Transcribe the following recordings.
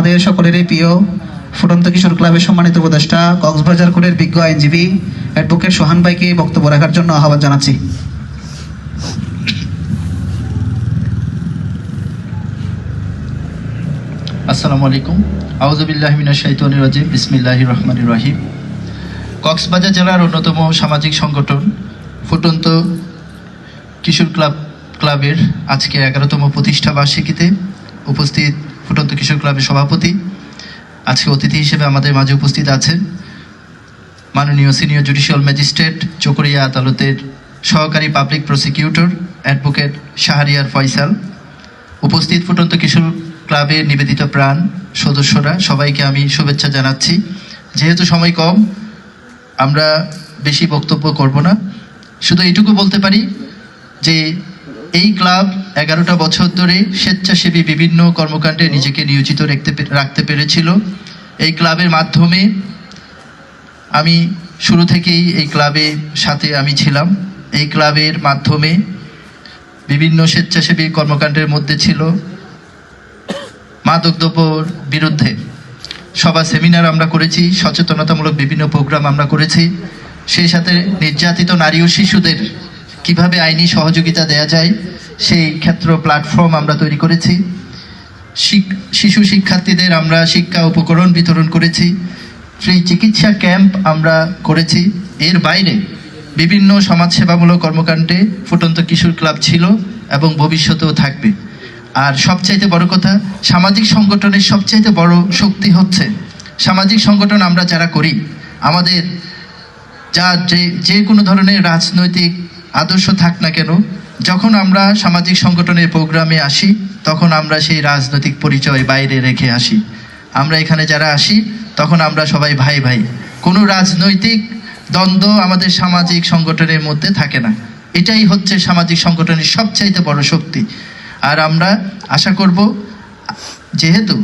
আমাদের সকলেরই প্রিয় ফুটন্ত কিশোর ক্লাবের সম্মানিত উপদেষ্টা কক্সবাজার কোর্টের বিজ্ঞ আইনজীবী অ্যাডভোকেট সোহান ভাইকে বক্তব্য রাখার জন্য আহ্বান জানাচ্ছি। আসসালামু আলাইকুম। আউযু বিল্লাহি মিনাশ শাইতানির রাজিম। বিসমিল্লাহির রহমানির রহিম। কক্সবাজার জেলার অন্যতম সামাজিক সংগঠন ফুটন্ত কিশোর ক্লাবের আজকে 11তম প্রতিষ্ঠা বার্ষিকীতে উপস্থিত ফুটন্ত কিশোর ক্লাবের সভাপতি, আজকে অতিথি হিসেবে আমাদের মাঝে উপস্থিত আছেন মাননীয় সিনিয়র জুডিশিয়াল ম্যাজিস্ট্রেট চকরিয়া আদালতের সহকারী public prosecutor advocate Shahriar Faisal, উপস্থিত ফুটন্ত কিশোর ক্লাবের নিবেদিত প্রাণ সদস্যরা, সবাইকে আমি শুভেচ্ছা জানাচ্ছি। যেহেতু সময় কম, আমরা বেশি বক্তব্য করব না, শুধু এইটুকু বলতে পারি যে এই ক্লাব 11টা বছর ধরে স্বেচ্ছাসেবী বিভিন্ন কর্মকাণ্ডে নিজেকে নিয়োজিত রাখতে পেরেছিল। এই ক্লাবের মাধ্যমে আমি শুরু থেকেই এই ক্লাবের সাথে আমি ছিলাম। এই ক্লাবের মাধ্যমে বিভিন্ন স্বেচ্ছাসেবী কর্মকাণ্ডের মধ্যে ছিল মাদকদ্রব্যর বিরুদ্ধে সভা, সেমিনার আমরা করেছি, সচেতনতামূলক বিভিন্ন প্রোগ্রাম আমরা করেছি। সেই সাথে নির্যাতিত নারী ও শিশুদের কিভাবে আইনি সহযোগিতা দেয়া যায় সেই ক্ষেত্র প্ল্যাটফর্ম আমরা তৈরি করেছি। শিশু শিক্ষার্থীদের আমরা শিক্ষা উপকরণ বিতরণ করেছি, ফ্রি চিকিৎসা ক্যাম্প আমরা করেছি। এর বাইরে বিভিন্ন সমাজসেবামূলক কর্মকাণ্ডে ফুটন্ত কিশোর ক্লাব ছিল এবং ভবিষ্যতেও থাকবে। আর সবচাইতে বড় কথা, সামাজিক সংগঠনের সবচাইতে বড় শক্তি হচ্ছে সামাজিক সংগঠন আমরা যারা করি, আমাদের যে কোনো ধরনের রাজনৈতিক আদর্শ থাক না কেন, যখন আমরা সামাজিক সংগঠনের প্রোগ্রামে আসি তখন আমরা সেই রাজনৈতিক পরিচয় বাইরে রেখে আসি। আমরা এখানে যারা আসি তখন আমরা সবাই ভাই ভাই, কোনো রাজনৈতিক দ্বন্দ্ব আমাদের সামাজিক সংগঠনের মধ্যে থাকে না। এটাই হচ্ছে সামাজিক সংগঠনের সবচাইতে বড় শক্তি। আর আমরা আশা করব, যেহেতু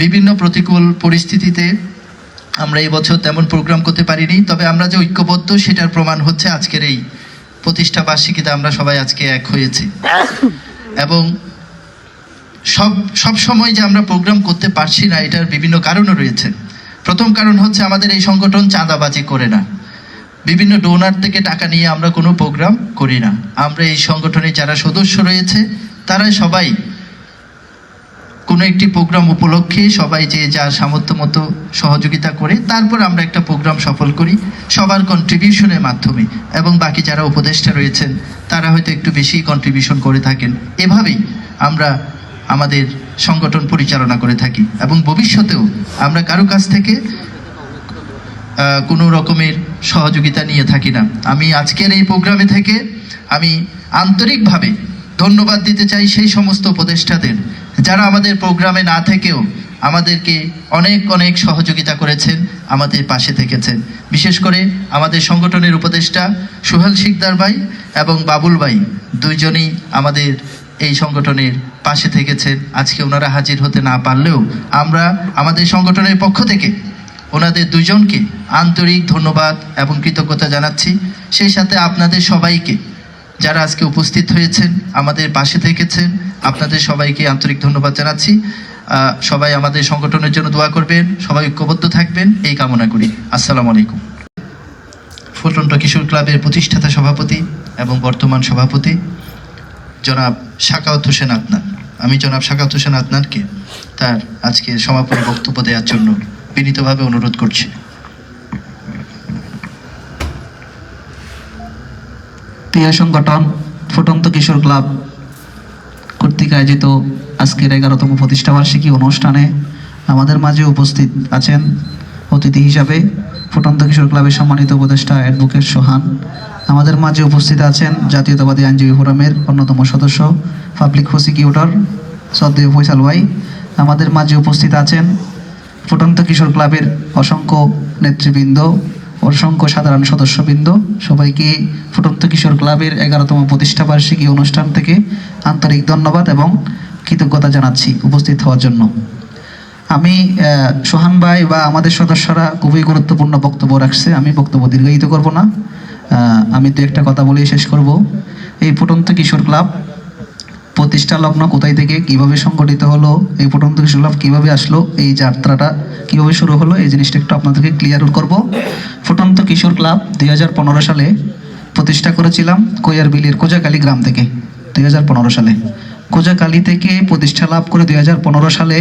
বিভিন্ন প্রতিকূল পরিস্থিতিতে আমরা এই বছর তেমন প্রোগ্রাম করতে পারিনি, তবে আমরা যে ঐক্যবদ্ধ সেটার প্রমাণ হচ্ছে আজকের এই প্রতিষ্ঠা বার্ষিকীতে আমরা সবাই আজকে এক হয়েছি। এবং সব সময় যে আমরা প্রোগ্রাম করতে পারছি না, এটার বিভিন্ন কারণও রয়েছে। প্রথম কারণ হচ্ছে আমাদের এই সংগঠন চাঁদাবাজি করে না, বিভিন্ন ডোনার থেকে টাকা নিয়ে আমরা কোনো প্রোগ্রাম করি না। আমরা এই সংগঠনে যারা সদস্য রয়েছে তারা সবাই কোনো একটি প্রোগ্রাম উপলক্ষে সবাই যে যার সামর্থ্য মতো সহযোগিতা করে তারপর আমরা একটা প্রোগ্রাম সফল করি সবার কন্ট্রিবিউশনের মাধ্যমে, এবং বাকি যারা উপদেষ্টা রয়েছেন তারা হয়তো একটু বেশি কন্ট্রিবিউশন করে থাকেন। এভাবেই আমরা আমাদের সংগঠন পরিচালনা করে থাকি এবং ভবিষ্যতেও আমরা কারো কাছ থেকে কোনো রকমের সহযোগিতা নিয়ে থাকি না। আমি আজকের এই প্রোগ্রামে থেকে আমি আন্তরিকভাবে ধন্যবাদ দিতে চাই সেই সমস্ত উপদেষ্টাদের যারা আমাদের প্রোগ্রামে না থেকেও আমাদেরকে অনেক অনেক সহযোগিতা করেছেন, আমাদের পাশে থেকেছেন। বিশেষ করে আমাদের সংগঠনের উপদেষ্টা সোহেল শিকদার ভাই এবং বাবুল ভাই দুইজনই আমাদের এই সংগঠনের পাশে থেকেছেন। আজকে ওনারা হাজির হতে না পারলেও আমরা আমাদের সংগঠনের পক্ষ থেকে ওনাদের দুজনকে আন্তরিক ধন্যবাদ এবং কৃতজ্ঞতা জানাচ্ছি। সেই সাথে আপনাদের সবাইকে যারা আজকে উপস্থিত হয়েছেন, আমাদের পাশে থেকেছেন, আপনাদের সবাইকে আন্তরিক ধন্যবাদ জানাচ্ছি। সবাই আমাদের সংগঠনের জন্য দোয়া করবেন, সবাই ঐক্যবদ্ধ থাকবেন এই কামনা করি। আসসালামু আলাইকুম। ফুটন্ত কিশোর ক্লাবের প্রতিষ্ঠাতা সভাপতি এবং বর্তমান সভাপতি জনাব সাখাওয়াত হোসেন আদনান, আমি জনাব সাখাওয়াত হোসেন আদনানকে তার আজকে সমাপনী বক্তব্য দেওয়ার জন্য বিনীতভাবে অনুরোধ করছি। প্রিয় সংগঠন ফুটন্ত কিশোর ক্লাব কর্তৃক আয়োজিত আজকের 11তম প্রতিষ্ঠা বার্ষিকী অনুষ্ঠানে আমাদের মাঝে উপস্থিত আছেন অতিথি হিসাবে ফুটন্ত কিশোর ক্লাবের সম্মানিত উপদেষ্টা অ্যাডভোকেট সোহান। আমাদের মাঝে উপস্থিত আছেন জাতীয়তাবাদী আইনজীবী ফোরামের অন্যতম সদস্য পাবলিক প্রসিকিউটর শ্রদ্ধেয় ফয়সাল ভাই। আমাদের মাঝে উপস্থিত আছেন ফুটন্ত কিশোর ক্লাবের অসংখ্য নেতৃবৃন্দ, অসংখ্য সাধারণ সদস্যবৃন্দ। সবাইকে ফুটন্ত কিশোর ক্লাবের 11তম প্রতিষ্ঠা বার্ষিকী অনুষ্ঠান থেকে আন্তরিক ধন্যবাদ এবং কৃতজ্ঞতা জানাচ্ছি উপস্থিত হওয়ার জন্য। আমি সোহান ভাই বা আমাদের সদস্যরা খুবই গুরুত্বপূর্ণ বক্তব্য রাখছে, আমি বক্তব্য দীর্ঘায়িত করব না, আমি তো একটা কথা বলেই শেষ করব। এই ফুটন্ত কিশোর ক্লাব প্রতিষ্ঠা লগ্ন কোথায় থেকে কিভাবে সংগঠিত হলো, এই ফুটন্ত কিশোর ক্লাব কিভাবে আসলো, এই যাত্রাটা কিভাবে শুরু হলো, এই জিনিসটা একটু আপনাদেরকে ক্লিয়ার করব। ফুটন্ত কিশোর ক্লাব 2015 সালে প্রতিষ্ঠা করেছিলাম কৈয়ারবিলির কোজাকালী গ্রাম থেকে। 2015 সালে কোজাকালী থেকে প্রতিষ্ঠা লাভ করে 2015 সালে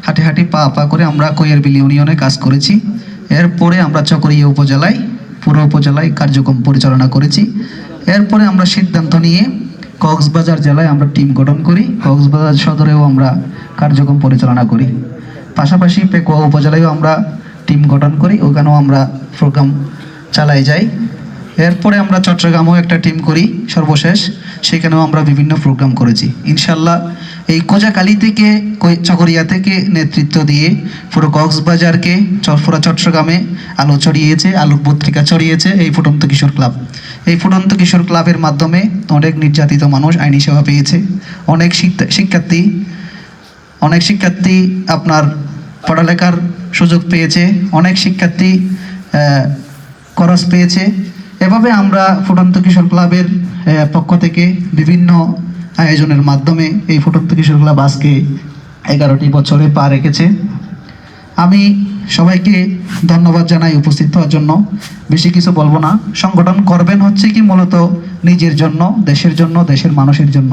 হাঁটি হাঁটি পা পা করে আমরা কৈয়ারবিলি ইউনিয়নে কাজ করেছি। এরপরে আমরা চকরিয়া উপজেলায় পুরো উপজেলায় কার্যক্রম পরিচালনা করেছি। এরপরে আমরা সিদ্ধান্ত নিয়ে কক্সবাজার জেলায় আমরা টিম গঠন করি, কক্সবাজার সদরেও আমরা কার্যক্রম পরিচালনা করি। পাশাপাশি পেকুয়া উপজেলায়ও আমরা টিম গঠন করি, ওখানেও আমরা প্রোগ্রাম চালাই যাই। এরপরে আমরা চট্টগ্রামেও একটা টিম করি সর্বশেষ, সেখানেও আমরা বিভিন্ন প্রোগ্রাম করেছি। ইনশাল্লাহ এই কোজাকালী থেকে চকরিয়া থেকে নেতৃত্ব দিয়ে পুরো কক্সবাজারকে পুরো চট্টগ্রামে আলো ছড়িয়েছে, আলোক পত্রিকা ছড়িয়েছে এই ফুটন্ত কিশোর ক্লাব। এই ফুটন্ত কিশোর ক্লাবের মাধ্যমে অনেক নির্যাতিত মানুষ আইনি সেবা পেয়েছে, অনেক শিক্ষার্থী আপনার পড়ালেখার সুযোগ পেয়েছে, অনেক শিক্ষার্থী খরচ পেয়েছে। এভাবে আমরা ফুটন্ত কিশোর ক্লাবের পক্ষ থেকে বিভিন্ন আয়োজনের মাধ্যমে এই ফুটন্ত কিশোর ক্লাব আজকে 11টি বছরে পা রেখেছে। আমি সবাইকে ধন্যবাদ জানাই উপস্থিত হওয়ার জন্য। বেশি কিছু বলবো না। সংগঠন করবেন হচ্ছে কি মূলত নিজের জন্য, দেশের জন্য, দেশের মানুষের জন্য।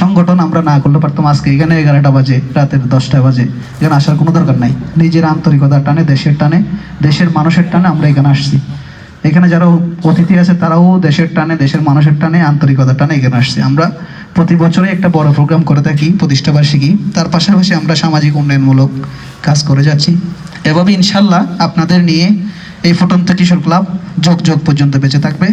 সংগঠন আমরা না করলে পারতাম আজকে এখানে 11টা বাজে, রাতের 10টা বাজে এখানে আসার কোনো দরকার নাই। নিজের আন্তরিকতার টানে, দেশের টানে, দেশের মানুষের টানে আমরা এখানে আসছি। এখানে যারা অতিথি আছে তারাও দেশের টানে, দেশের মানুষের টানে, আন্তরিকতার টানে এখানে আসছে। আমরা প্রতি বছরে একটা বড় প্রোগ্রাম করে থাকি প্রতিষ্ঠাবার্ষিকী, তার পাশাপাশি আমরা সামাজিক উন্নয়নমূলক কাজ করে যাচ্ছি। এভাবে ইনশাল্লাহ আপনাদের নিয়ে এই ফুটন্ত কিশোর ক্লাব যোগ পর্যন্ত বেঁচে থাকবে।